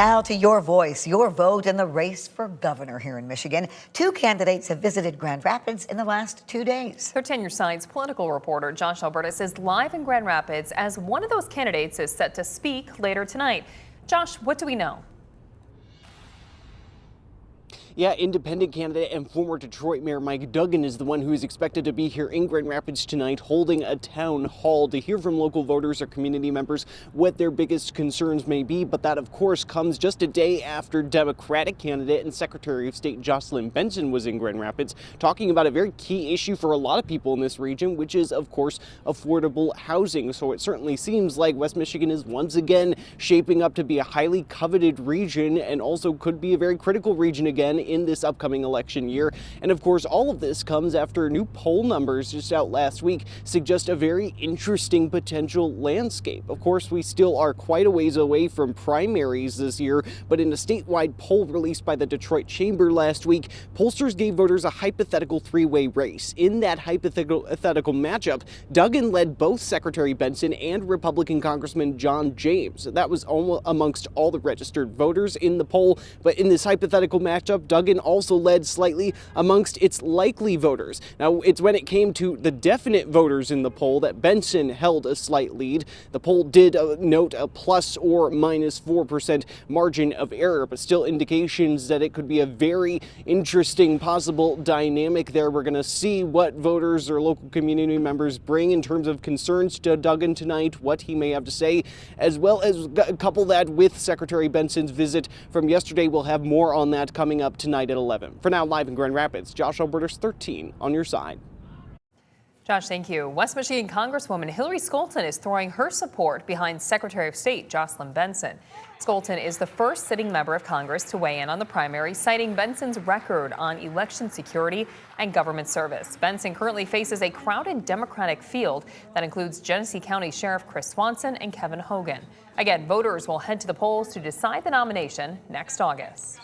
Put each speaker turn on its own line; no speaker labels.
Now to your voice, your vote in the race for governor here in Michigan. Two candidates have visited Grand Rapids in the last 2 days.
13 Your Side's political reporter Josh Albertus is live in Grand Rapids as one of those candidates is set to speak later tonight. Josh, what do we know?
Yeah, independent candidate and former Detroit Mayor Mike Duggan is the one who is expected to be here in Grand Rapids tonight holding a town hall to hear from local voters or community members what their biggest concerns may be. But that, of course, comes just a day after Democratic candidate and Secretary of State Jocelyn Benson was in Grand Rapids talking about a very key issue for a lot of people in this region, which is, of course, affordable housing. So it certainly seems like West Michigan is once again shaping up to be a highly coveted region and also could be a very critical region again in this upcoming election year. And of course, all of this comes after new poll numbers just out last week suggest a very interesting potential landscape. Of course, we still are quite a ways away from primaries this year, but in a statewide poll released by the Detroit Chamber last week, pollsters gave voters a hypothetical three-way race. In that hypothetical matchup, Duggan led both Secretary Benson and Republican Congressman John James. That was amongst all the registered voters in the poll, but in this hypothetical matchup, Duggan also led slightly amongst its likely voters. Now, it's when it came to the definite voters in the poll that Benson held a slight lead. The poll did note a plus or minus 4% margin of error, but still indications that it could be a very interesting possible dynamic there. We're going to see what voters or local community members bring in terms of concerns to Duggan tonight, what he may have to say, as well as couple that with Secretary Benson's visit from yesterday. We'll have more on that coming up tonight at 11. For now, live in Grand Rapids, Josh Albertus, 13 on your side.
Josh, thank you. West Michigan Congresswoman Hillary Scholten is throwing her support behind Secretary of State Jocelyn Benson. Scholten is the first sitting member of Congress to weigh in on the primary, citing Benson's record on election security and government service. Benson currently faces a crowded Democratic field that includes Genesee County Sheriff Chris Swanson and Kevin Hogan. Again, voters will head to the polls to decide the nomination next August.